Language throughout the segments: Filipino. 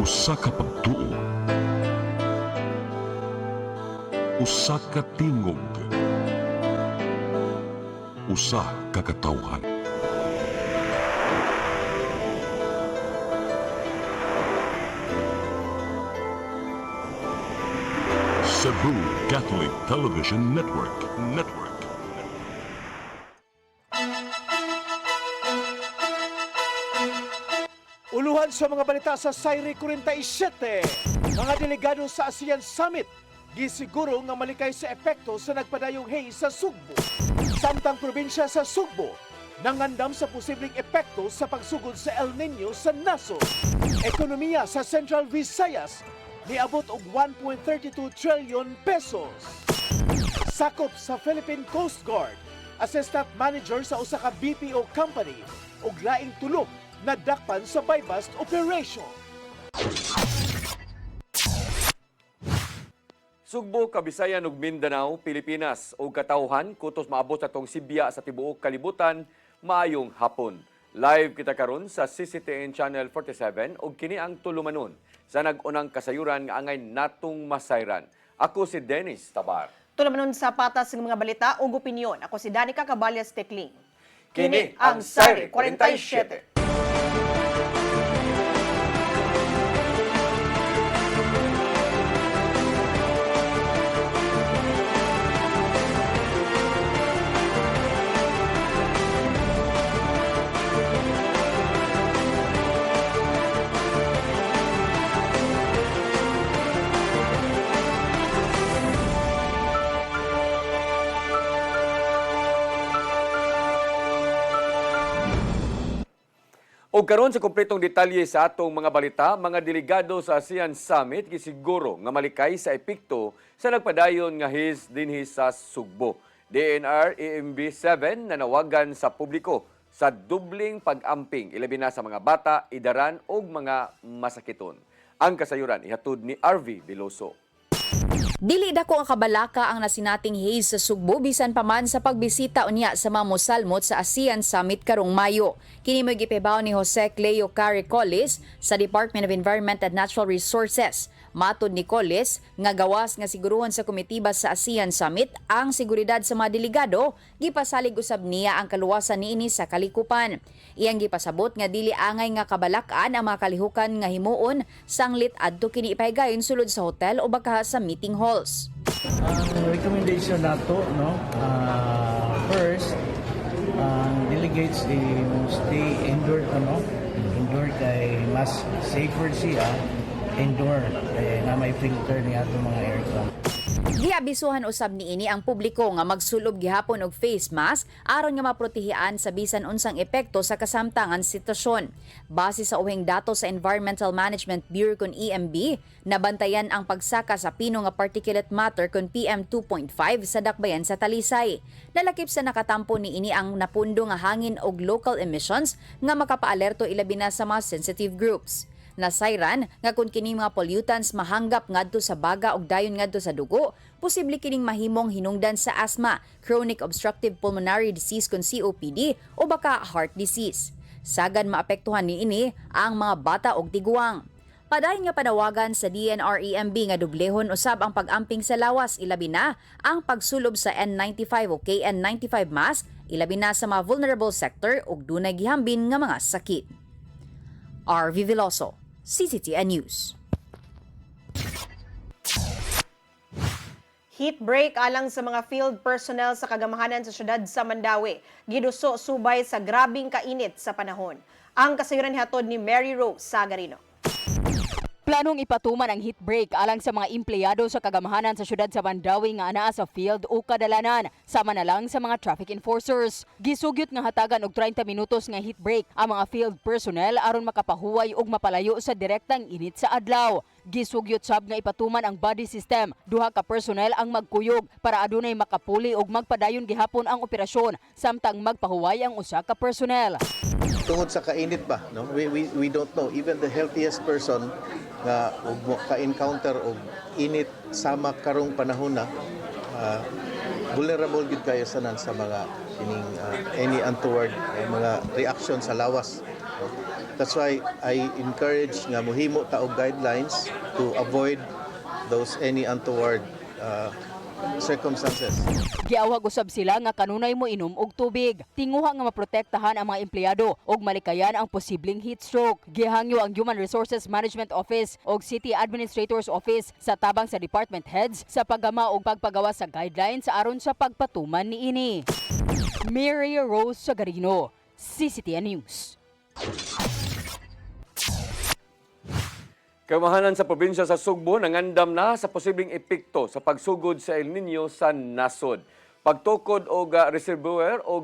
Usa ka pagtuo, usa ka tingog, usa ka katawhan. Cebu Catholic Television Network. Uluhan sa mga balita sa Sayre 47. Mga delegado sa ASEAN Summit gisiguro nga malikay sa epekto sa nagpadayong haze sa Sugbo. Samtang probinsya sa Sugbo nangandam sa posibleng epekto sa pagsugod sa El Nino sa nasod. Ekonomiya sa Central Visayas niabot og 1.32 trillion pesos. Sakop sa Philippine Coast Guard, Assistant Manager sa usa ka BPO company ug laing tulok nadakpan sa buy-bust operation. Sugbo, Kabisayan ug Mindanao, Pilipinas ug katawhan kutos maabot sa tong Sibya sa tibuok kalibutan maayong hapon. Live kita karon sa CCTN Channel 47 ug kini ang tulumanon sa nag-unang kasayuran nga angay natong masayran. Ako si Dennis Tabar. Tulumanon sa patas ng mga balita ug opinyon. Ako si Danica Caballas Tecling. Kini ang Sayre 47. O karon sa kumpletong detalye sa atong mga balita, mga delegado sa ASEAN Summit gisiguro nga malikay sa epekto sa nagpadayon nga dinhi sa Sugbo. DNR EMB 7 nanawagan sa publiko sa dubling pag-amping ilabi na sa mga bata, idaran ug mga masakiton. Ang kasayuran ihatod ni RV Veloso. Dili dako ang kabalaka ang nasinating haze sa Sugbo bisan pa man sa pagbisita unya sa mga mosalmot sa ASEAN Summit karong Mayo. Kini mo gipibaw ni Jose Cleo Carey Collis sa Department of Environment and Natural Resources. Matod ni Collis nga gawas nga siguruhon sa komitiba sa ASEAN Summit ang seguridad sa mga delegado, gipasalig usab niya ang kaluwasan niini sa kalikupan. Iyang gipasabot nga dili angay nga kabalakan ang mga kalihukan nga himuon sanglit adto kini ipahigayon sulod sa hotel o baka sa meeting halls. Ang recommendation nato, no, first, delegates they stay indoor, indoor kay mas safer siya indoor kay na may filter niya itong mga aircon. Giabisuhan usab niini ang publiko nga magsulob gihapon og face mask aron nga maprotehian sa bisan unsang epekto sa kasamtangan sitwasyon. Base sa uhing datos sa Environmental Management Bureau kun EMB, nabantayan ang pagsaka sa pino nga particulate matter kun PM2.5 sa dakbayan sa Talisay. Nalakip sa nakatampo niini ang napundo nga hangin og local emissions nga makapaalerto ilabi na sa mga sensitive groups. Nasayran nga kung kining mga pollutants mahanggap ngadto sa baga ug dayon ngadto sa dugo, posible kining mahimong hinungdan sa asthma, chronic obstructive pulmonary disease kun COPD o baka heart disease. Sagad maapektuhan niini ang mga bata ug tiguang. Padayon nga panawagan sa DNR-EMB nga dublehon usab ang pag-amping sa lawas ilabi na ang pagsulob sa N95 o KN95 mask ilabi na sa mga vulnerable sector ug dunay gihambin nga mga sakit. RV Veloso, CCTN News. Heat break alang sa mga field personnel sa kagamahanan sa syudad sa Mandawi. Giduso subay sa grabing kainit sa panahon. Ang kasayuran hatod ni Mary Rose Sagarino. Planong ipatuman ang heat break alang sa mga empleyado sa kagamahanan sa syudad sa Mandawi nga anaa sa field o kadalanan, sama na lang sa mga traffic enforcers. Gisugyot nga hatagan og 30 minutos nga heat break ang mga field personnel aron makapahuway og mapalayo sa direktang init sa adlaw. Gisugyot sab nga ipatuman ang body system. Duha ka personnel ang magkuyog para adunay makapuli og magpadayon gihapon ang operasyon samtang magpahuway ang usa ka personnel. Tungod sa kainit ba, no? We don't know. Even the healthiest person nga ka-encounter og init sama karong panahon na vulnerable gid kayo sanan sa mga any untoward mga reaction sa lawas, no? That's why I encourage nga mohimo ta og guidelines to avoid those any untoward circumstances. Giawhag usab sila nga kanunay mo inom og tubig. Tinguha nga maprotektahan ang mga empleyado ug malikayan ang posibleng heat stroke. Gihangyo ang Human Resources Management Office ug City Administrator's Office sa tabang sa department heads sa paggama ug pagpagawa sa guidelines aron sa pagpatuman niini. Mary Rose Sagarino, CCTN News. Kamahanan sa probinsya sa Sugbo nangandam na sa posibleng epekto sa pagsugod sa El Nino sa nasod. Pagtukod og reservoir o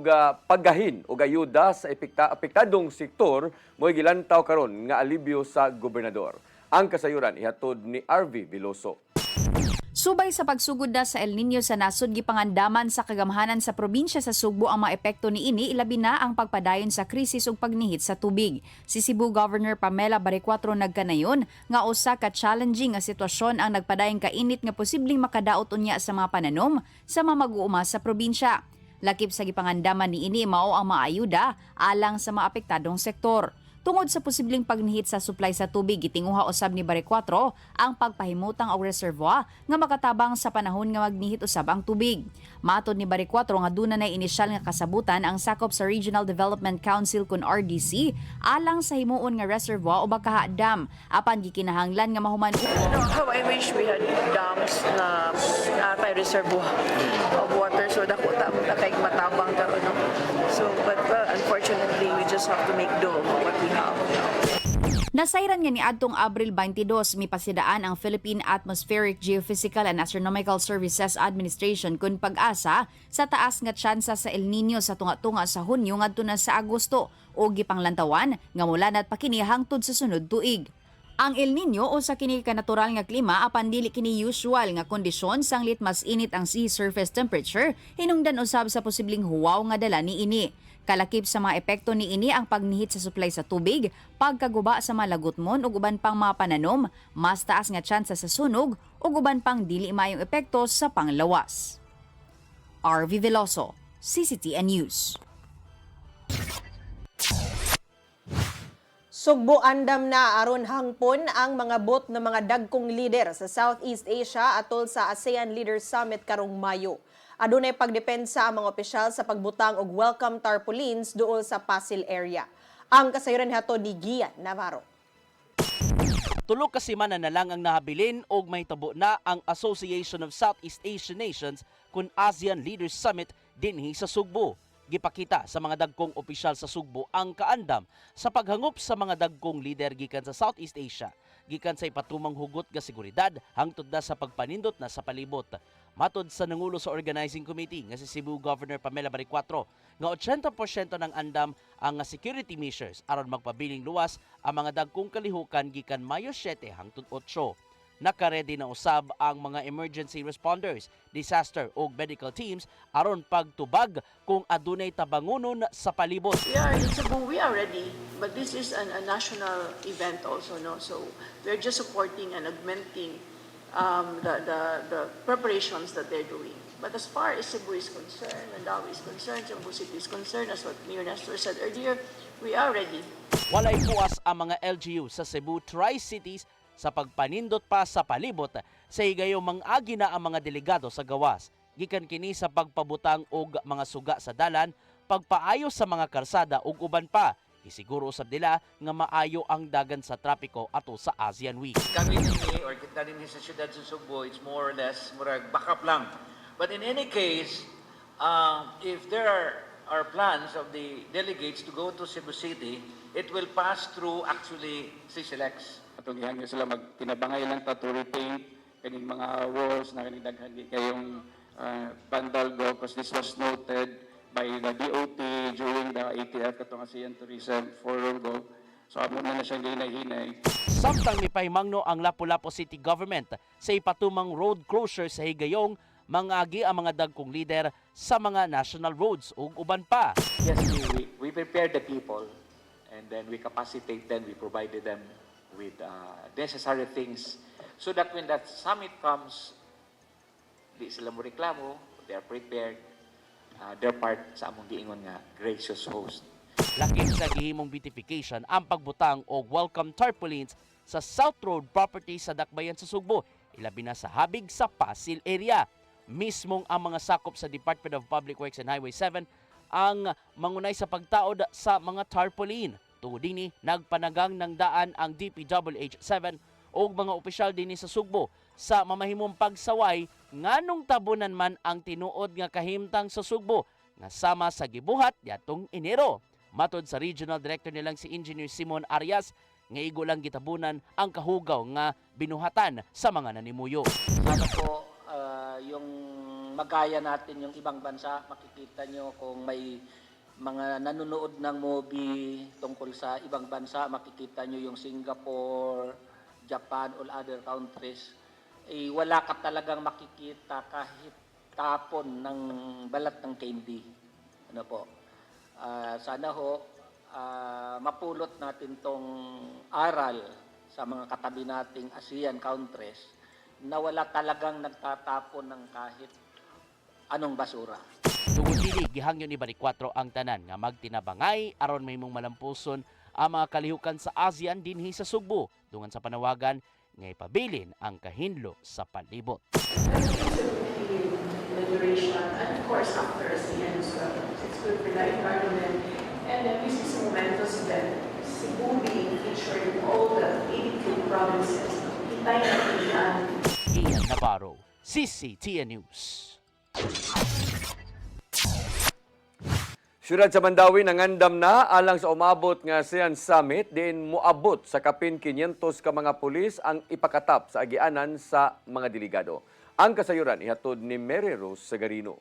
paggahin o ayuda sa apektadong sektor mo'y gilantaw karon nga alibyo sa gobernador. Ang kasayuran ihatod ni RV Veloso. Subay sa pagsugod na sa El Nino sa nasod, gipangandaman sa kagamahanan sa probinsya sa Sugbo ang mga epekto niini, ilabi na ang pagpadayon sa krisis ug pagnihit sa tubig. Si Cebu Governor Pamela Baricuatro nagkanayon nga usa ka challenging nga sitwasyon ang nagpadayong kainit nga posibleng makadaot unya sa mga pananom sa mga mag-uuma sa probinsya. Lakip sa gipangandaman niini mao ang maayuda alang sa mga apektadong sektor. Tungod sa posibleng pagnihit sa supply sa tubig, gitinguha usab ni Baricuatro ang pagpahimutang og reservoir nga makatabang sa panahon nga magnihit usab ang tubig. Matod ni Baricuatro nga duna na inisyal nga kasabutan ang sakop sa Regional Development Council kun RDC alang sa himuon nga reservoir o bakaha dam apan gikinahanglan nga mahuman. How I wish we had dams na atay reservoir of water so dako ta kay matabang karon no. So but unfortunately we just have to make do of what we have. Nasayran nga ni adtong Abril 22 mipasidaan ang Philippine Atmospheric Geophysical and Astronomical Services Administration kun pag-asa sa taas nga tsansa sa El Nino sa tunga-tunga sa Hunyo ngadto na sa Agosto o gipanglantawan nga mulanat pa kini hangtod sa sunod tuig. Ang El Nino o sa kini ka natural nga klima apan dili kini usual nga kondisyon sanglit mas init ang sea surface temperature hinungdan usab sa posibleng huwaw nga dala niini. Kalakip sa mga epekto niini ang pagnihit sa supply sa tubig, pagkaguba sa mga lagutmon ug uban pang mga pananom, mas taas nga tsansa sa sunog ug uban pang dili maayong epekto sa panglawas. RV Veloso, CCTN News. Sugbo andam na aron hangpon ang mga bot ng mga dagkong leader sa Southeast Asia atol sa ASEAN Leaders Summit karong Mayo. Adunay pagdepensa ang mga opisyal sa pagbutang og welcome tarpaulins duol sa Pasil area. Ang kasayuran hato ni Gian Navarro. Tulo ka semana na lang ang nahabilin og mahitabo na ang Association of Southeast Asian Nations kun ASEAN Leaders Summit dinhi sa Sugbo. Gipakita sa mga dagkong opisyal sa Sugbo ang kaandam sa paghangop sa mga dagkong leader gikan sa Southeast Asia, gikan sa ipatumang hugot nga seguridad hangtod na sa pagpanindot na sa palibot. Matod sa nangulo sa organizing committee nga si Cebu Governor Pamela Baricuatro nga 80% ng andam ang security measures aron magpabiling luwas ang mga dagkong kalihukan gikan Mayo 7 hangtod 8. Nakaredy na usab ang mga emergency responders, disaster ug medical teams aron pagtubag kung adunay tabangonon sa palibot. We are in Cebu, we are ready, but this is a national event also, no? So we're just supporting and augmenting the preparations that they're doing. But as far as Cebu is concerned, Mandawi is concerned, Cebu City is concerned, as what Mayor Nestor said earlier, we are ready. Walay puas ang mga LGU sa Cebu Tri-Cities sa pagpanindot pa sa palibot sa higayong mangagi na ang mga delegado sa gawas. Gikan kini sa pagpabutang og mga suga sa dalan, pagpaayos sa mga karsada ug uban pa. Isiguro usab nila nga maayo ang dagan sa trapiko ato sa ASEAN Week. Kami dinhi or kita dinhi sa siyudad sa Sugbo, it's more or less murag backup lang. But in any case, if there are plans of the delegates to go to Cebu City, it will pass through actually CCLX. Atong gihangyo sila magpinabangay lang ta to repaint kaning mga walls na kaning daghan kayong vandal go because this was noted by the DOT during the ATF katong ASEAN Tourism Forum go. So amo na siyang hinay-hinay. Samtang mipahimangno ang Lapu-Lapu City Government sa ipatumang road closure sa higayong mangagi ang mga dagkong leader sa mga national roads ug uban pa. Yes, we prepare the people and then we capacitate them, we provided them with necessary things so that when that summit comes, di sila mo reklamo, they are prepared. Their part sa among giingon nga gracious host. Lakim sa gihimong beautification ang pagbutang og welcome tarpaulins sa South Road property sa Dakbayan sa Sugbo, ilabi na sa habig sa Pasil area. Mismong ang mga sakop sa Department of Public Works and Highway 7 ang mangunay sa pagtaod sa mga tarpaulin. Tungod dinhi nagpanagang ng daan ang DPWH 7 o mga opisyal dinhi sa Sugbo sa mamahimong pagsaway nganong tabunan man ang tinuod nga kahimtang sa Sugbo nga sama sa gibuhat yatong Enero. Matod sa Regional Director nilang si Engineer Simon Arias, nga igo lang gitabunan ang kahugaw nga binuhatan sa mga nanimuyo. Sana po yung magaya natin yung ibang bansa, makikita nyo kung may mga nanonood ng movie tungkol sa ibang bansa, makikita nyo yung Singapore, Japan, all other countries. Wala ka talagang makikita kahit tapon ng balat ng candy. Ano po? Sana ho, mapulot natin tong aral sa mga katabi nating ASEAN countries na wala talagang nagtatapon ng kahit anong basura. Tungod dili gihangyon ni Bani 4 ang tanan nga magtinabangay aron may mong malampuson ang mga kalihukan sa ASEAN dinhi sa Sugbo dungan sa panawagan nga ipabilin ang kahinlo sa palibot. Liberation, and of course after ASEAN as well. It's good for the environment. And this is a momentous event. Cebu being featured in all the 82 provinces. Hintay natin yan. Ian Navarro, CCTN News. Syudad sa Mandawi nangandam na alang sa umabot nga ASEAN Summit din moabot sa kapin 500 ka mga pulis ang ipakatap sa agianan sa mga delegado. Ang kasayuran ihatod ni Mary Rose Sagarino.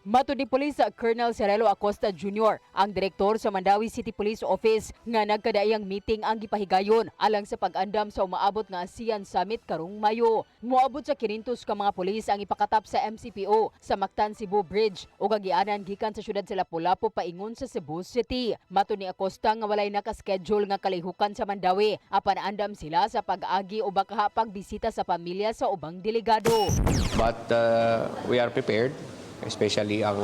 Matod ni Police Colonel Cirelo Acosta Jr., ang direktor sa Mandawi City Police Office nga nagkadaayang meeting ang gipahigayon alang sa pag-andam sa umaabot nga ASEAN Summit karong Mayo. Moabot sa 500 ka mga pulis ang ipakatap sa MCPO sa Mactan Cebu Bridge o kagianan gikan sa syudad sa Lapu-Lapu paingon sa Cebu City. Matod ni Acosta nga walay nakaschedule nga kalihukan sa Mandawi apan andam sila sa pag-agi o baka pagbisita sa pamilya sa ubang delegado. But we are prepared, especially ang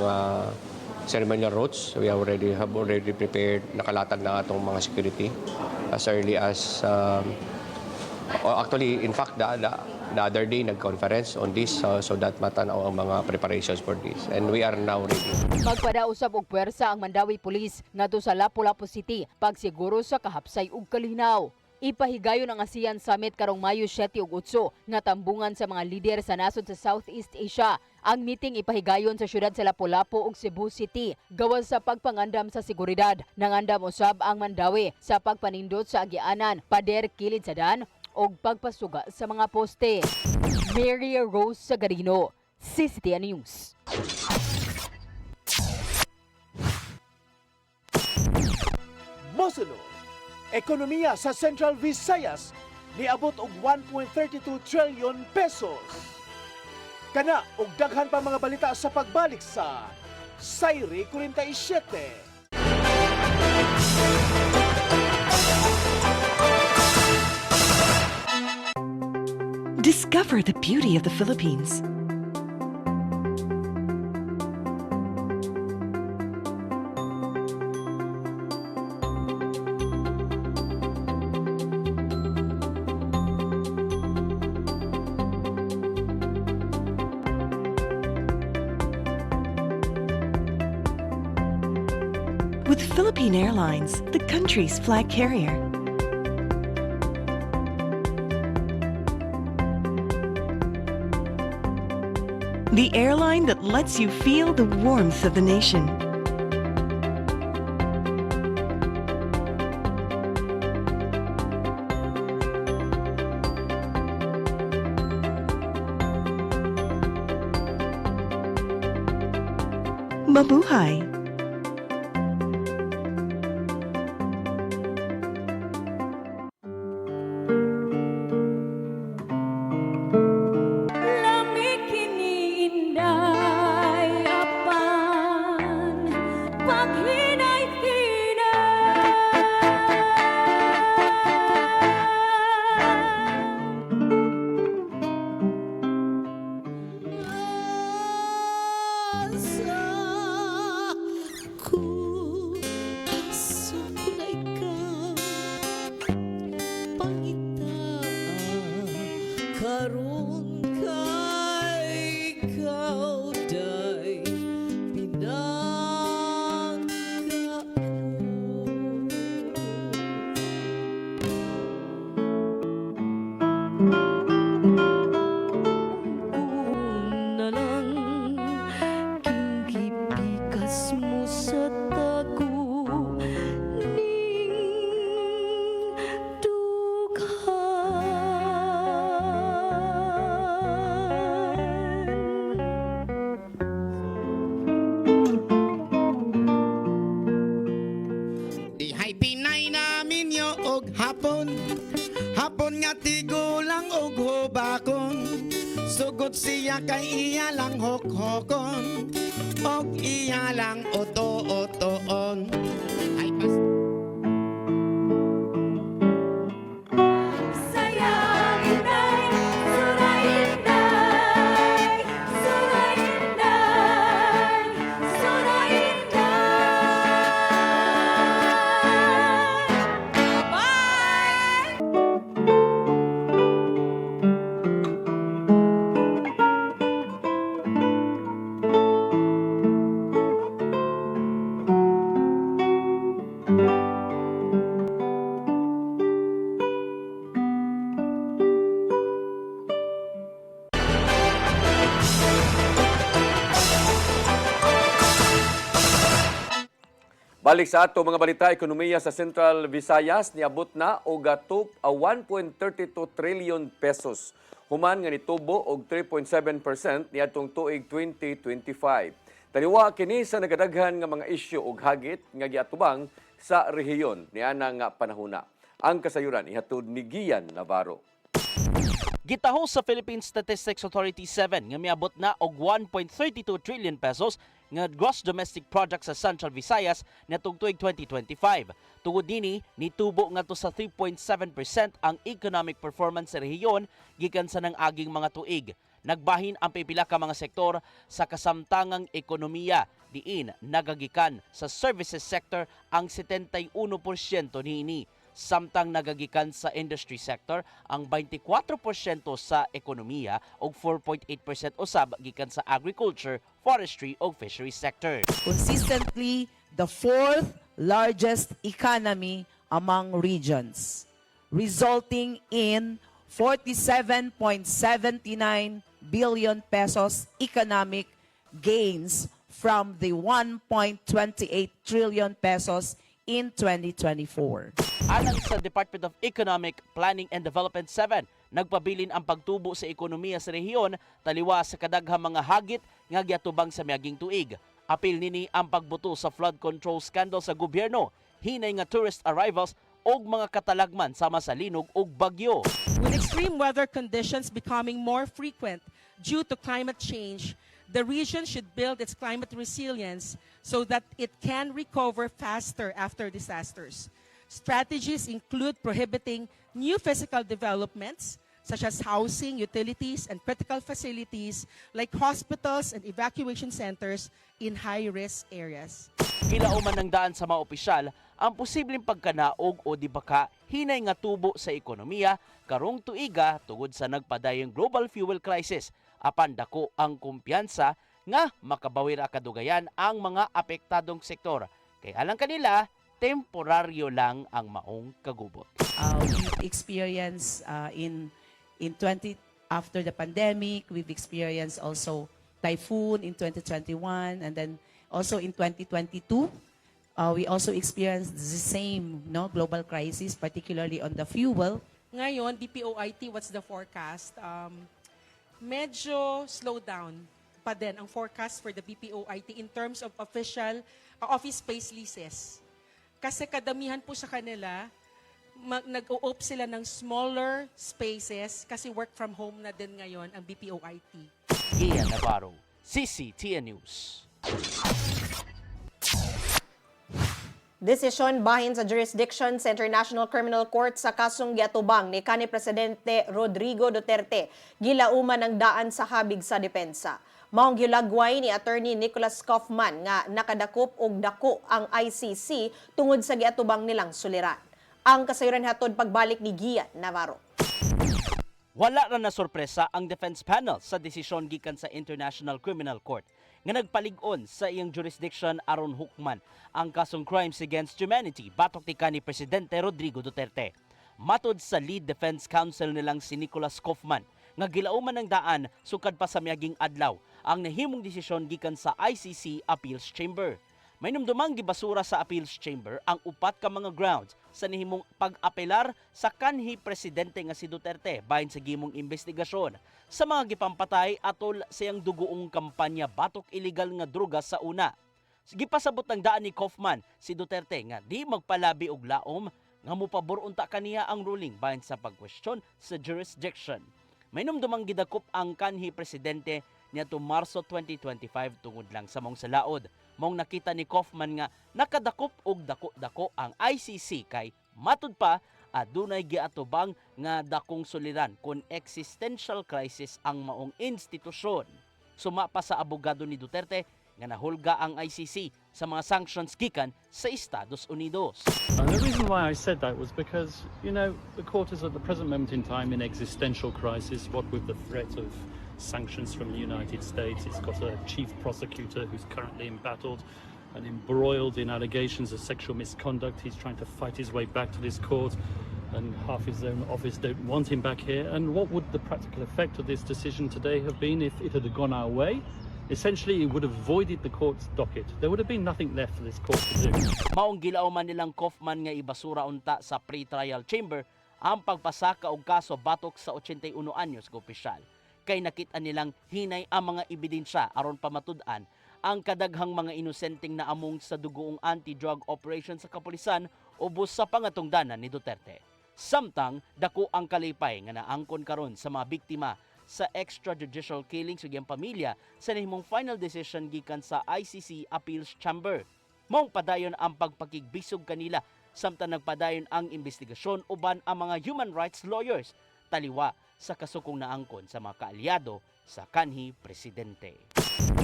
ceremonial routes. We have already prepared, nakalatag na atong mga security as early as actually in fact the other day nag-conference on this so that matanaw ang mga preparations for this, and we are now ready. Magpadausab og puwersa ang Mandawi Police ngadto sa Lapu-Lapu City pagsiguro sa kahapsay ug kalinaw. Ipahigayon ang ASEAN Summit karong Mayo 7 ug 8 nga tambungan sa mga lider sa nasod sa Southeast Asia. Ang meeting ipahigayon sa syudad sa Lapu-Lapu ug Cebu City. Gawas sa pagpangandam sa seguridad, nangandam usab ang Mandawi sa pagpanindot sa agianan, pader kilid sa dan ug pagpasuga sa mga poste. Mary Rose Sagarino, CCTN News. Mosunod, ekonomiya sa Central Visayas niabot og 1.32 trillion pesos. Kana og daghan pa mga balita sa pagbalik sa Sayri 47. Discover the beauty of the Philippines. With Philippine Airlines, the country's flag carrier. The airline that lets you feel the warmth of the nation. Mabuhay! siya kay iya lang hokhokon og iya lang oto-otoon. Ay pas Balik sa ato mga balita, ekonomiya sa Central Visayas niabot na og gatop a 1.32 trillion pesos. Human nga nitubo og 3.7% niadtong tuig 2025. Taliwa kini sa nagadaghan nga mga isyu og hagit nga giatubang sa rehiyon niana nga panahuna. Ang kasayuran ihatod ni Gian Navarro. Gitaho sa Philippine Statistics Authority 7 nga miabot na og 1.32 trillion pesos nga gross domestic product sa Central Visayas natong tuig 2025. Tungod dinhi nitubo ngadto sa 3.7% ang economic performance sa rehiyon gikan sa nang-aging mga tuig. Nagbahin ang pipila ka mga sektor sa kasamtangang ekonomiya diin nagagikan sa services sector ang 71% niini. Samtang nagagikan sa industry sector ang 24% sa ekonomiya ug 4.8% usab gikan sa agriculture, forestry ug fisheries sector. Consistently the fourth largest economy among regions, resulting in 47.79 billion pesos economic gains from the 1.28 trillion pesos in 2024. Alang sa Department of Economic Planning and Development 7, nagpabilin ang pagtubo sa ekonomiya sa rehiyon taliwa sa kadaghang mga hagit nga giatubang sa miaging tuig. Apil nini ang pagbuto sa flood control scandal sa gobyerno, hinay nga tourist arrivals og mga katalagman sama sa linog ug bagyo. With extreme weather conditions becoming more frequent due to climate change, the region should build its climate resilience so that it can recover faster after disasters. Strategies include prohibiting new physical developments such as housing, utilities, and critical facilities like hospitals and evacuation centers in high-risk areas. Gilauman ng daan sa mga opisyal ang posibleng pagkanaog o dibaka hinay nga tubo sa ekonomiya karong tuiga tungod sa nagpadayong global fuel crisis. Apan dako ang kumpiyansa nga makabawi ra kadugayan ang mga apektadong sektor. Kay alang kanila, temporaryo lang ang maong kagubot. We've experienced after the pandemic, we've experienced also typhoon in 2021, and then also in 2022, we also experienced the same global crisis, particularly on the fuel. Ngayon, DPOIT, what's the forecast? Medyo slow down pa din ang forecast for the BPOIT in terms of official office space leases. Kasi kadamihan po sa kanila, nag-o-opt sila ng smaller spaces kasi work from home na din ngayon ang BPOIT. Gian Navarro, CCTN News. Desisyon bahin sa jurisdiction sa International Criminal Court sa kasong giatubang ni kanhi Presidente Rodrigo Duterte gilauman ang daan sa habig sa depensa. Maong gilagway ni Attorney Nicholas Kaufman nga nakadakop og dako ang ICC tungod sa giatubang nilang suliran. Ang kasayuran hatod pagbalik ni Gian Navarro. Wala ra na sorpresa ang defense panel sa desisyon gikan sa International Criminal Court nga nagpalig-on sa iyang jurisdiction aron hukman ang kasong crimes against humanity batok ti kanhi Presidente Rodrigo Duterte. Matod sa lead defense counsel nilang si Nicholas Kaufman, nga gilauman ng daan sukad pa sa miaging adlaw ang nahimong desisyon gikan sa ICC Appeals Chamber. May numdumang gibasura sa Appeals Chamber ang upat ka mga grounds sa nahimong pag-apelar sa kanhi presidente nga si Duterte bahin sa gimong investigasyon sa mga gipampatay atol sa iyang dugoong kampanya batok illegal nga droga sa una. Gipasabot ng daan ni Kaufman si Duterte nga di magpalabi og laom nga mopabor unta kaniya ang ruling bahin sa pagkwestiyon sa jurisdiction. may numdumang gidakop ang kanhi presidente niadto Marso 2025 tungod lang sa mong salaod. Mong nakita ni Kaufman nga nakadakop og dako-dako ang ICC kay matud pa adunay giatubang nga dakong suliran kun existential crisis ang maong institusyon. Suma pa sa abogado ni Duterte nga nahulga ang ICC sa mga sanctions gikan sa Estados Unidos. And the reason why I said that was because, you know, the court is at the present moment in time in existential crisis, what with the threat of sanctions from the United States. It's got a chief prosecutor who's currently embattled and embroiled in allegations of sexual misconduct. He's trying to fight his way back to this court, and half his own office don't want him back here. And what would the practical effect of this decision today have been if it had gone our way? Essentially, it would have voided the court's docket. There would have been nothing left for this court to do. Maong gilaw man nilang Kaufman nga ibasura unta sa pre-trial chamber ang pagpasaka og kaso batok sa 81 anyos nga opisyal. Kay nakita nilang hinay ang mga ebidensya aron pamatud-an ang kadaghang mga inosenteng naamong sa dugoong anti-drug operation sa kapulisan ubos sa pangatungdanan ni Duterte. Samtang dako ang kalipay nga naangkon karon sa mga biktima sa extrajudicial killings ug iyang pamilya sa nahimong final decision gikan sa ICC Appeals Chamber. Maong padayon ang pagpakigbisog kanila samtang nagpadayon ang investigasyon uban ang mga human rights lawyers taliwa sa kasukong naangkon sa mga kaalyado sa kanhi presidente.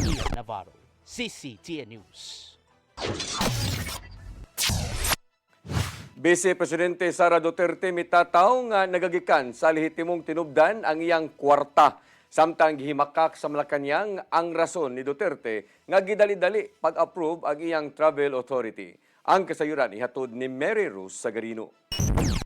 Ian Navarro, CCTN News. Vice Presidente Sara Duterte mitataw nga nagagikan sa lehitimong tinubdan ang iyang kwarta. Samtang gihimakak sa Malacañang ang rason ni Duterte nga gidali-dali pag-approve ang iyang travel authority. Ang kasayuran ihatod ni Mary Rose Sagarino.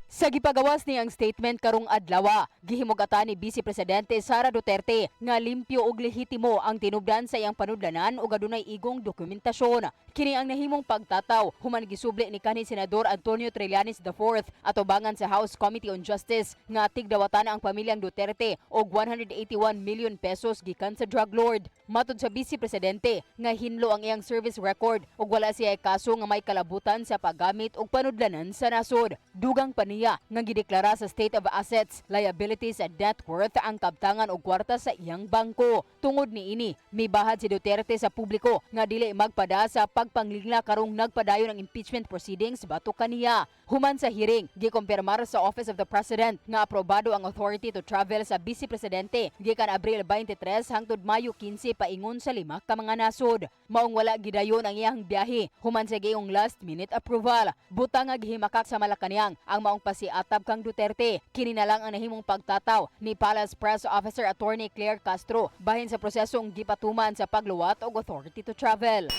Sa gipagawas niyang statement karong adlaw, gihimugatan ni Vice Presidente Sara Duterte nga limpyo ug lehitimo ang tinubdan sa iyang panudlanan ug adunay igong dokumentasyon. Kini ang nahimong pagtataw human gisubli ni kanhi Senador Antonio Trillanes IV atubangan sa House Committee on Justice nga tigdawatan ang pamilyang Duterte og 181 million pesos gikan sa drug lord. Matud sa Vice Presidente nga hinlo ang iyang service record ug wala siya kaso nga may kalabutan sa paggamit og panudlanan sa nasod. Dugang paniya nga gideklara sa State of Assets, Liabilities and Net Worth ang kabtangan og kwarta sa iyang bangko. Tungod niini, mibahad si Duterte sa publiko nga dili magpada sa pagpanglingla karong nagpadayon ang impeachment proceedings batok kaniya. Human sa hearing, gikumpirmar sa Office of the President nga aprobado ang authority to travel sa Vice Presidente gikan Abril 23 hangtod Mayo 15 paingon sa 5 ka mga nasod. Maong wala gidayon ang iyang biyahe human sa gayong last minute approval. Butang nga gihimakak sa Malacañang ang maong pasiatab kang Duterte. Kini na lang ang nahimong pagtataw ni Palace Press Officer Attorney Claire Castro bahin sa prosesong gipatuman sa pagluwat og authority to travel.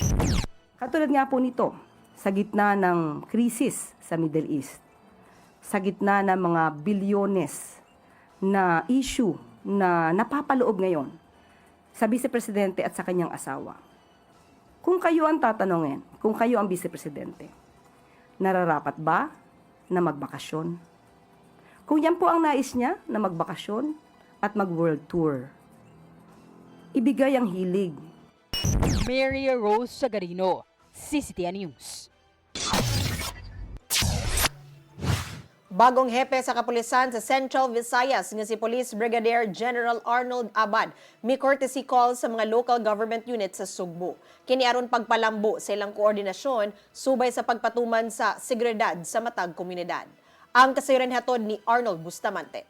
Katulad nga po nito, sa gitna ng krisis sa Middle East, sa gitna ng mga bilyones na issue na napapaloob ngayon sa Vice Presidente at sa kanyang asawa. Kung kayo ang tatanungin, kung kayo ang Vice Presidente, nararapat ba na magbakasyon? Kung yan po ang nais niya na magbakasyon at mag-world tour, ibigay ang hilig. Mary Rose Sagarino, CCTN News. Bagong hepe sa kapulisan sa Central Visayas nga si Police Brigadier General Arnold Abad may courtesy call sa mga local government units sa Sugbo. Kini aron pagpalambo sa ilang koordinasyon subay sa pagpatuman sa seguridad sa matag komunidad. Ang kasayuran hatod ni Arnold Bustamante.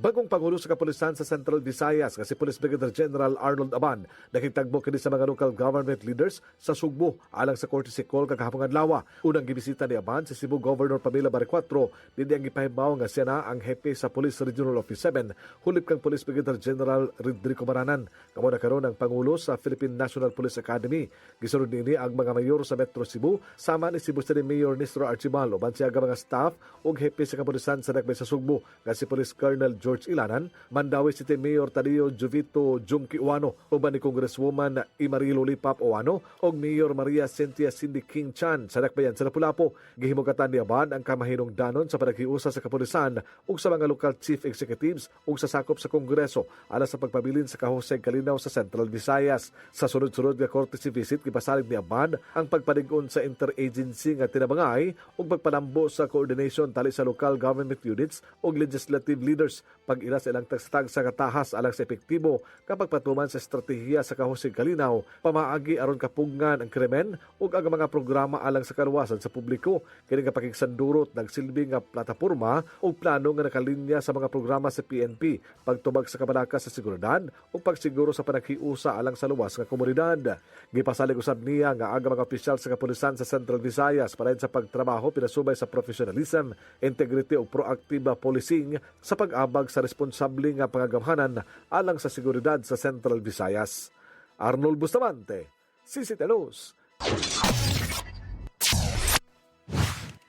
Bagong Pangulo sa Kapulisan sa Central Visayas nga si Police Brigadier General Arnold Aban nakitagbo kini sa mga local government leaders sa Sugbo alang sa courtesy call kakahapong adlaw. Unang gibisita ni Aban si Cebu Governor Pamela Baricuatro dinhi ang gipahibaw nga siya na ang hepe sa Police Regional Office 7 hulip kang Police Brigadier General Rodrigo Maranan. Kamo na karon ang Pangulo sa Philippine National Police Academy. Gisunod niini ang mga mayor sa Metro Cebu sama ni Cebu City Mayor Nistro Archibald uban siya mga staff ug hepe sa kapulisan sa Dakbayan sa Sugbo nga si Police Colonel George Ilanan, Mandawi City Mayor Tadio Jovito Jumki Uwano, uban ni Congresswoman Imarilo Lipap Uwano ug Mayor Maria Cynthia Cindy King Chan sa Dakbayan sa Lapu-Lapu. Gihimugatan ni Aban ang kamahinungdanon sa paghiusa sa kapulisan ug sa mga local chief executives ug sa sakop sa Kongreso alang sa pagpabilin sa kahusay kalinaw sa Central Visayas. Sa sunod-sunod nga courtesy visit gipasalig ni Aban ang pagpalig-on sa interagency nga tinabangay ug pagpalambo sa coordination tali sa local government units ug legislative leaders pag-ila sa ilang tagstag sa katahas alang sa epektibo kapag patuman sa estratehiya sa kahusig kalinaw, pamaagi aron kapungan ang krimen ug ang mga programa alang sa kaluwasan sa publiko. Kini nga pakigsandurot nagsilbi nga plataporma ug plano nga nakalinya sa mga programa sa PNP, pagtubag sa kabalakas sa seguridad ug pagsiguro sa panaghiusa alang sa luwas nga komunidad. Gipasalig usab niya nga aga mga opisyal sa kapulisan sa Central Visayas para sa pagtrabaho pinasubay sa professionalism, integrity ug proactive policing sa pag-abag sa responsable nga pangagamhanan alang sa seguridad sa Central Visayas. Arnold Bustamante, CCTV News.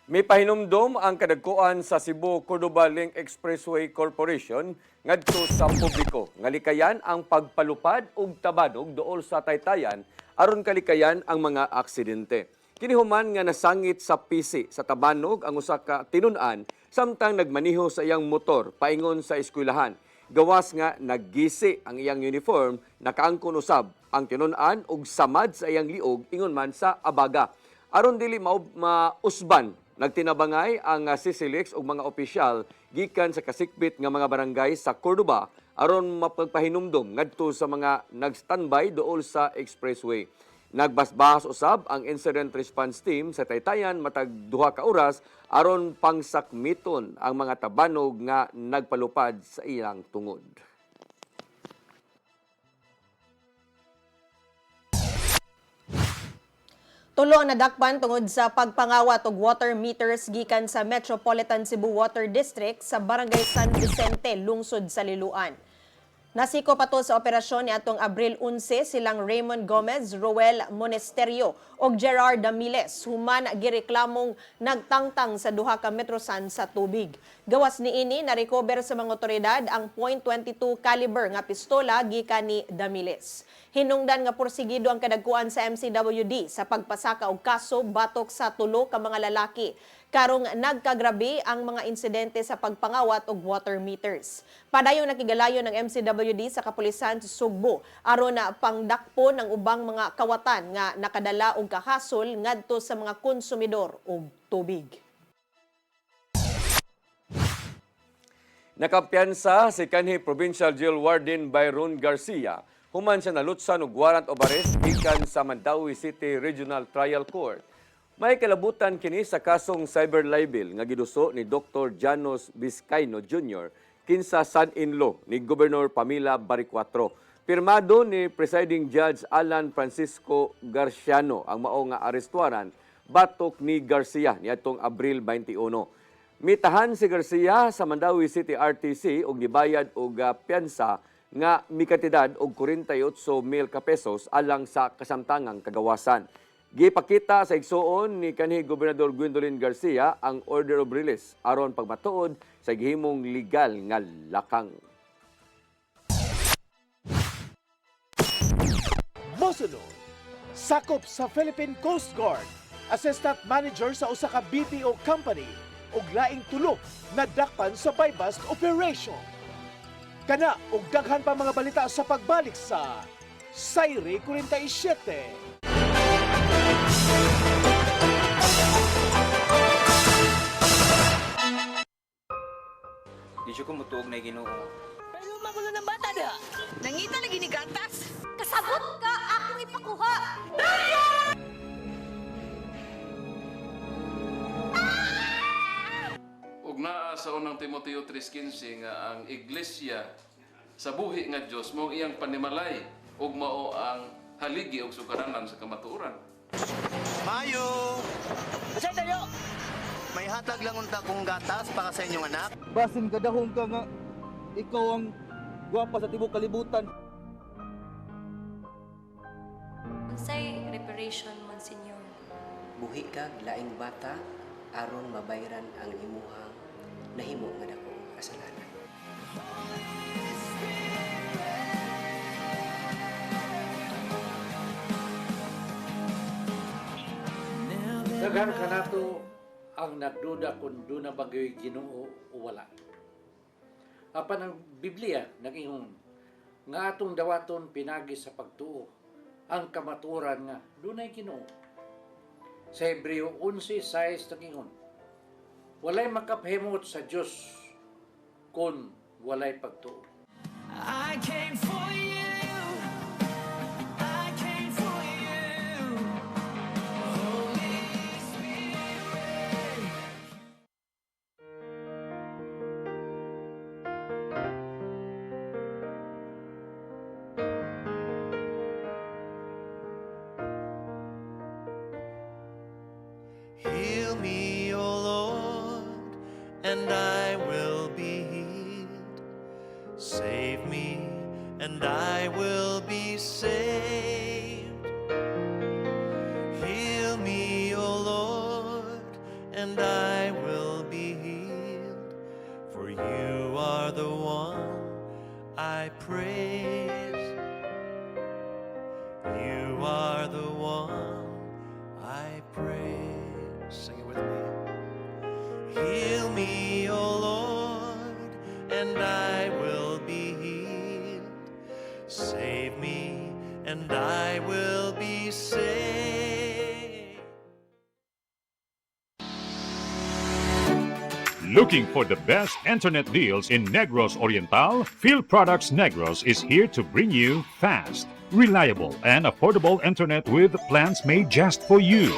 May pahinumdom ang kadagkuan sa Cebu-Cordoba Link Expressway Corporation ngadto sa publiko. Ngalikayan ang pagpalupad ug tabanog duol sa taytayan aron kalikayan ang mga aksidente. Kinihuman nga nasangit sa pisi sa tabanog ang usa ka tinun-an samtang nagmaniho sa iyang motor paingon sa eskwelahan. Gawas nga naggisi ang iyang uniform, nakaangkon usab ang tinun-an ug samad sa iyang liog ingon man sa abaga. Aron dili mausban, nagtinabangay ang CCLX ug mga opisyal gikan sa kasikbit nga mga barangay sa Cordoba aron mapagpahinumdom ngadto sa mga nagstandby duol sa expressway. Nagbasbahas usab ang incident response team sa Taytayan matag 2 ka oras aron pangsakmiton ang mga tabanog nga nagpalupad sa ilang tungod. Tulo ang nadakpan tungod sa pagpangawat og water meters gikan sa Metropolitan Cebu Water District sa Barangay San Vicente, lungsod sa Liloan. Nasiko pa to sa operasyon ni atong Abril 11 silang Raymond Gomez, Roel Monesterio ug Gerard Damiles human gireklamong nagtangtang sa duha ka metrosan sa tubig. Gawas niini na-recover sa mga otoridad ang .22 caliber nga pistola gikan ni Damiles. Hinungdan nga porsigido ang kadagkuan sa MCWD sa pagpasaka og kaso batok sa tulo ka mga lalaki. Karong nagkagrabe ang mga insidente sa pagpangawat og water meters. Padayong nakigalayon ng MCWD sa kapulisan sa Sugbo aron na pangdakpon ang ubang mga kawatan nga nakadala og kahasol ngadto sa mga konsumidor og tubig. Nakampiyansa si kanhi Provincial Jail Warden Byron Garcia human siya nalutsan og warrant of arrest gikan sa Mandawi City Regional Trial Court. May kalabutan kini sa kasong cyber libel nga giduso ni Dr. Janos Vizcaino Jr. kinsa son-in-law ni Gobernador Pamela Baricuatro. Pirmado ni Presiding Judge Alan Francisco Garciano ang mao nga arestwaran batok ni Garcia niadtong Abril 21. Mitahan si Garcia sa Mandawi City RTC og nibayad og piyansa nga mikatidad og 48,000 ka pesos alang sa kasamtangang kagawasan. Gipakita sa igsuon ni kanhi Gobernador Gwendolyn Garcia ang order of release aron pagmatuod sa gihimong legal nga lakang. Mosunod, sakop sa Philippine Coast Guard, Assistant Manager sa usa ka BPO company ug laing tulo nadakpan sa buy-bust operation. Kana ug daghan pa mga balita sa pagbalik sa Sayre 47. Di siya ko mutuog na Ginoo. Pero magulo ng bata da. Nangita lagi ni gatas. Kasabot ka akong ipakuha. Ug naa sa unang Timoteo 3:15 nga ang iglesia sa buhi nga Dios mao iyang panimalay ug mao ang haligi og sukaranan sa kamatuoran. Mayo! Asay tayo! May hatag lang unta kong gatas para sa inyong anak. Basin kadahong ka nga ikaw ang gwapa sa tibok kalibutan. Unsay reparation, Monsignor? Buhi kag laing bata aron mabayran ang imuhang nahimo nga dako kasalanan. Daghan ka nato ang nagduda kung doon na bagay Ginoo o wala. Apan ang Biblia nag-ingon nga atong dawaton pinagi sa pagtuo ang kamaturan nga doon ay Ginoo. Sa Hebreo 11:6 nag-ingon walay makapahimot sa Dios kung walay pagtuo. I came for you. I came for you. Holy Spirit. Heal me, O Lord, and I will be healed. Save me, and I will be saved. Heal me, O Lord, and I will be healed. For you are the one I praise. You are the one I praise. Sing it with me. Heal me, O Lord, and I will be healed. Save me, and I will be saved. Looking for the best internet deals in Negros Oriental? Field Products Negros is here to bring you fast, reliable, and affordable internet with plans made just for you.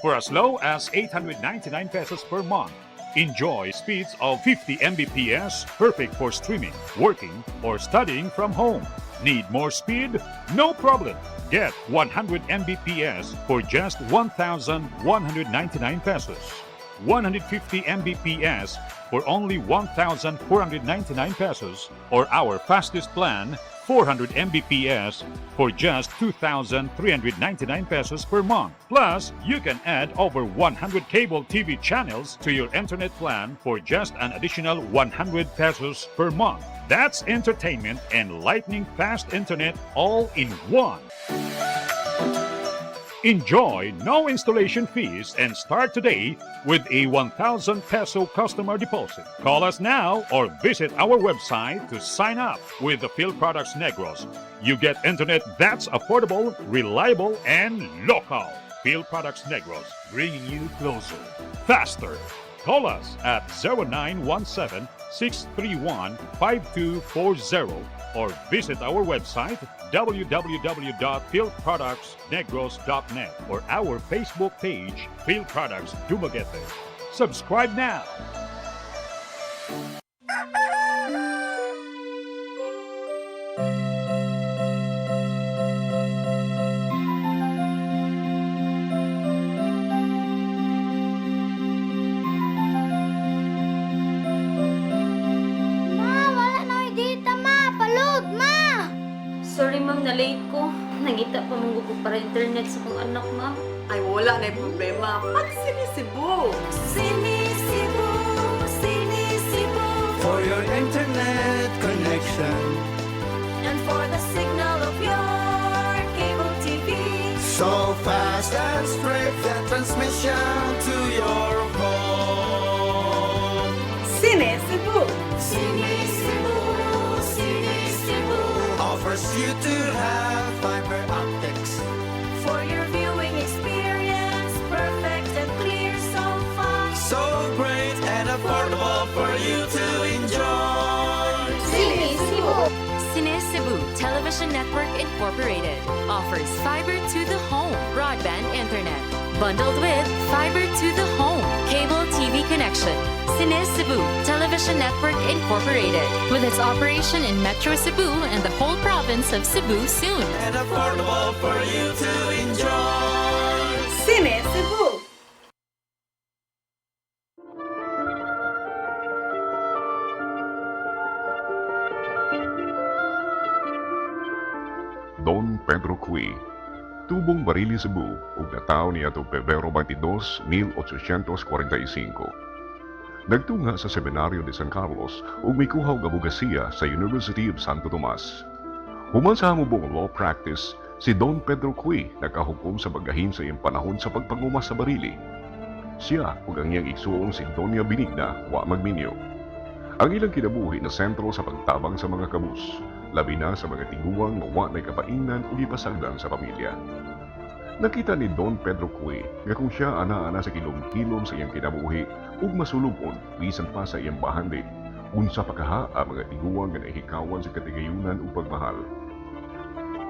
For as low as 899 pesos per month, enjoy speeds of 50 Mbps, perfect for streaming, working, or studying from home. Need more speed? No problem. Get 100 Mbps for just 1,199 pesos. 150 Mbps for only 1,499 pesos, or our fastest plan, 400 Mbps for just 2,399 pesos per month. Plus, you can add over 100 cable TV channels to your internet plan for just an additional 100 pesos per month. That's entertainment and lightning fast internet all in one. Enjoy no installation fees and start today with a 1,000 peso customer deposit. Call us now or visit our website to sign up with the Field Products Negros. You get internet that's affordable, reliable, and local. Field Products Negros, bringing you closer, faster. Call us at 0917-631-5240 or visit our website www.fieldproductsnegros.net or our Facebook page, Field Products Dumaguete. Subscribe now. Sorry ma'am, na-late ko. Nangita pa mong ko para internet sa kong anak, ma'am. Ay, wala na yung problema. Pag-sinisibu! Sinisibu, sinisibu. For your internet connection, And for the signal of your cable TV. so fast and straight, the transmission to your home. Sinisibu! Sinisibu, sinisibu. Offers you to have fiber optics. For your viewing experience, perfect and clear, so fast. So great and affordable for you to enjoy. Sinisibu. Sinisibu Television Network Incorporated offers fiber to the home broadband internet bundled with fiber to the home cable TV connection. Sinisibu Television Network Incorporated with its operation in Metro Cebu and the whole province of Cebu soon. And affordable for you to enjoy. Sinisibu! Don Pedro Cui, tubong barili Cebu, ug nataw niya to Pebrero 22, 1845. Nagtunga sa Seminaryo de San Carlos ug may kuhaw nga abogasiya sa University of Santo Tomas. Human sa hamubong law practice, si Don Pedro Cui nakahukom sa bagahin sa iyang panahon sa pagpangumas sa barili. Siya ug ang iyang igsuong si Doña Benigna wa magminyo. Ang ilang kinabuhi na sentro sa pagtabang sa mga kabus, labi na sa mga tiguang na wa may kapaingnan o ipasagdan sa pamilya. Nakita ni Don Pedro Cui nga kung siya ana-ana sa kilom-kilom sa iyang kinabuhi ug masulubon bisan pa sa iyang bahandi, unsa pa kaha ang mga tiguang nga nahikawan sa katigayunan ug pagmahal.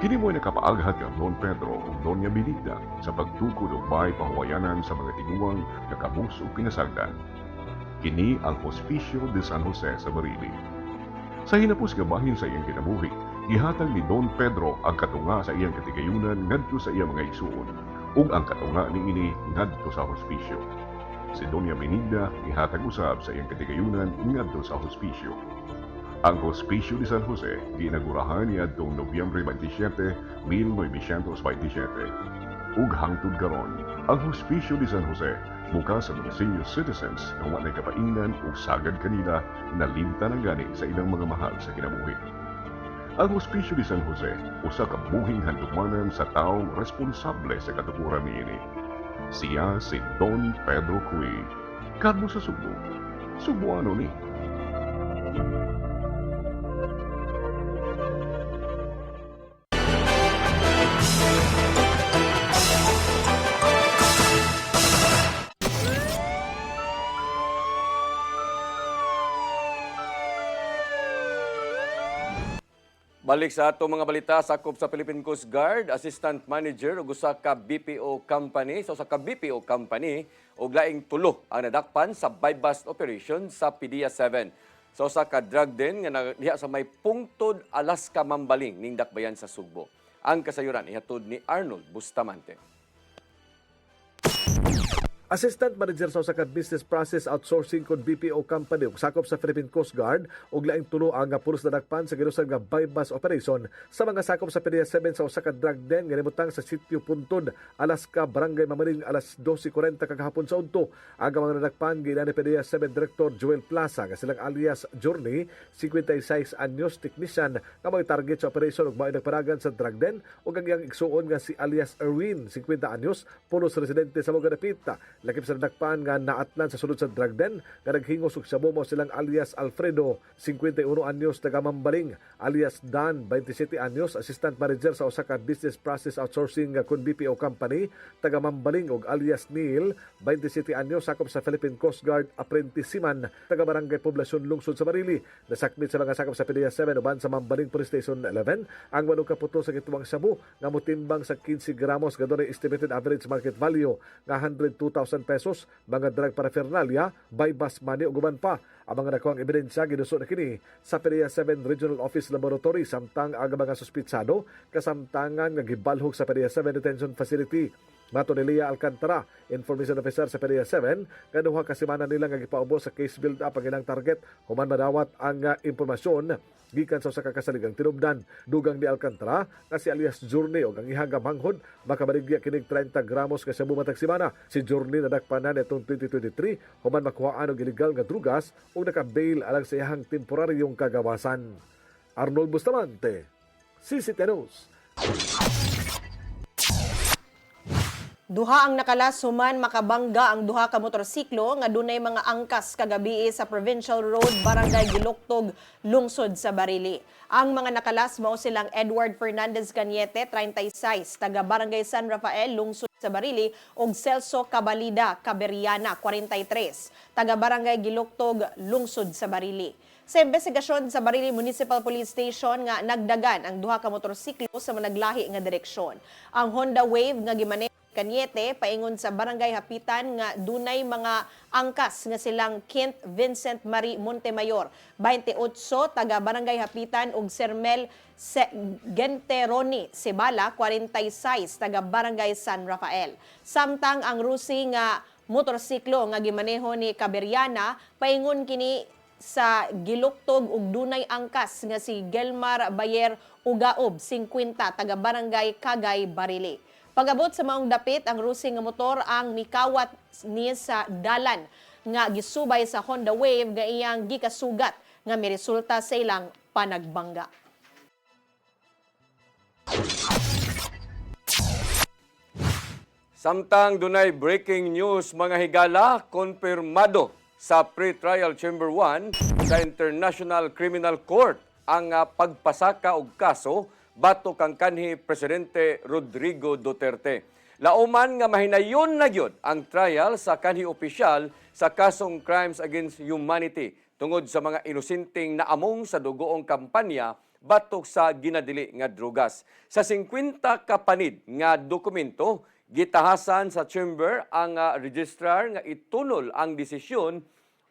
Kini mo'y nakapaaghat kang Don Pedro ug Doña Benigda sa pagtukod ug bay pahuwayanan sa mga tiguang nga kabus ug pinasagdan. Kini ang Hospicio de San Jose sa Barili. Sa hinapos nga bahin sa iyang kinabuhi, gihatag ni Don Pedro ang katunga sa iyang katigayunan ngadto sa iyang mga igsuon ug ang katunga niini ngadto sa hospicio. Si Doña Benigda gihatag usab sa iyang katigayunan ngadto sa hospicio. Ang Hospicio de San Jose ginagurahan niadtong Nobyembre 27, 1927. Ug hangtod karon, ang Hospicio de San Jose bukas sa mga senior citizens na walay kapainan ug sagad kanila na limta na gani sa ilang mga mahal sa kinabuhi. Ang Hospicio de San Jose usa ka buhing handugmanan sa taong responsable sa katukuran niini. Siya si Don Pedro Cui. Kadmo sa Subo. Subuano ni. Balik sa ato mga balita, sakop sa Philippine Coast Guard, Assistant Manager ug usa ka BPO company, sa usa ka BPO company og laing tulo ang nadakpan sa buy-bust operation sa PDEA 7. Sa usa ka drug den nga diha sa may Pungtod, Alaska, Mambaling ning dakbayan sa Sugbo. Ang kasayuran ihatod ni Arnold Bustamante. Assistant Manager sa usa ka Business Process Outsourcing kon BPO company ug sakop sa Philippine Coast Guard ug laing tulo ang pulos nadakpan sa ginusan nga buy-bust operation sa mga sakop sa PDEA 7 sa usa ka drug den nga nimutang sa sitio Puntod, Alaska, Barangay Mamaling alas 12:40 kagahapon sa udto. Ang mga nadakpan gila ni PDEA 7 Director Joel Plaza nga silang alias Journey, 56 anyos technician nga may target sa operation ug mao'y nagpanagan sa drug den ug ang iyang igsuon nga si alias Erwin, 50 anyos, punos residente sa Mogadapita. Lakip sa nadakpan nga naatlan sa sulod sa drug den nga naghingos og sabumo silang alias Alfredo, 51 anyos, taga Mambaling, alias Dan, 27 anyos, Assistant Manager sa usa ka Business Process Outsourcing kun BPO company, taga Mambaling, ug alias Neil, 27 anyos, sakop sa Philippine Coast Guard Apprenticeman, taga Barangay Poblasyon, Lungsod sa Barili. Nasakmit sa mga sakop sa PDEA 7 uban sa Mambaling Police Station 11 ang walong kaputo sa gituwang sabu nga motimbang sa 15 gramos nga dunay estimated average market value nga 102,000 pesos, mga drug paraphernalia, buy-bust money ug uban pa. Ang mga nakuhang ebidensya ginuso na kini sa PDEA 7 Regional Office Laboratory samtang ang mga suspitsado kasamtangan nga gibalhog sa PDEA 7 Detention Facility. Mato ni Lea Alcantara, Information Officer sa PDEA 7, kaduha ka semana nila nga gipaubos sa case build-up ang ilang target human madawat ang impormasyon gikan sa usa ka kasaligang tinubdan. Dugang ni Alcantara nga si alias Journey og ang ihang manghod makabaligya kining 30 gramos ka sabu matag semana. Si Journey nadakpanan itong 2023 human makuhaan og illegal nga drugas ug naka-bail alang sa iyang temporaryong kagawasan. Arnold Bustamante, CCTV News. Duha ang nakalas human makabangga ang duha ka motorsiklo nga dunay mga angkas kagabi sa Provincial Road, Barangay Giloktog, Lungsod sa Barili. Ang mga nakalas mao silang Edward Fernandez Cañete, 36, taga Barangay San Rafael, Lungsod sa Barili, ug Celso Cabalida Caberiana, 43, taga Barangay Giloktog, Lungsod sa Barili. Sa investigasyon sa Barili Municipal Police Station nga nagdagan ang duha ka motorsiklo sa managlahi nga direksyon. Ang Honda Wave nga gimaneho Cañete paingon sa Barangay Hapitan nga dunay mga angkas nga silang Kent Vincent Marie Montemayor, 28, taga Barangay Hapitan, ug Sermel Genteroni Cebala, 46, taga Barangay San Rafael. Samtang ang rusi nga motorsiklo nga gimaneho ni Caberiana paingon kini sa Giloktog ug dunay angkas nga si Gelmar Bayer Ugaob, 50, taga Barangay Kagay, Barili. Pagabot sa maong dapit, ang rusing nga motor ang mikawat niya sa dalan nga gisubay sa Honda Wave nga iyang gikasugat nga miresulta sa ilang panagbangga. Samtang dunay breaking news mga higala, konfirmado sa Pre-Trial Chamber 1 sa International Criminal Court ang pagpasaka og kaso batok kang kanhi Presidente Rodrigo Duterte. Lauman nga mahinayon na gyud ang trial sa kanhi opisyal sa kasong Crimes Against Humanity tungod sa mga inosenteng naamong sa dugoong kampanya batok sa ginadili nga drugas. Sa 50 ka panid nga dokumento, gitahasan sa chamber ang registrar nga itunol ang desisyon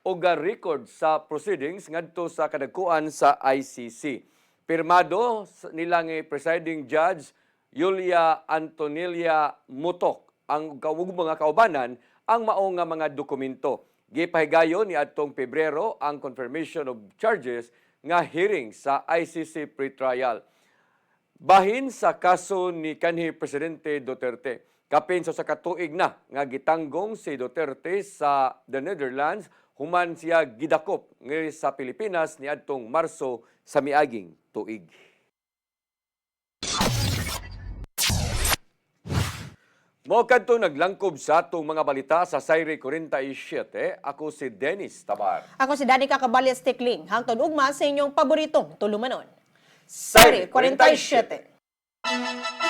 o record sa proceedings ngadto sa kadagkuan sa ICC. Pirmado nila nga presiding judge Yulia Antonilla Mutok ang mga kaubanan ang mao nga mga dokumento. Gipahigayon ni adtong Pebrero ang confirmation of charges nga hearing sa ICC pretrial. Bahin sa kaso ni kanhi Presidente Duterte. Kapin sa katuig na nga gitanggong si Duterte sa the Netherlands human siya gidakop ngiri sa Pilipinas ni adtong Marso sa miaging tuig. Mao kadto naglangkob sa atong mga balita sa Sayre 47. Ako si Dennis Tabar. Ako si Danica Caballes Tikling. Hangtod ugma sa inyong paboritong tulumanon. Sayre 47.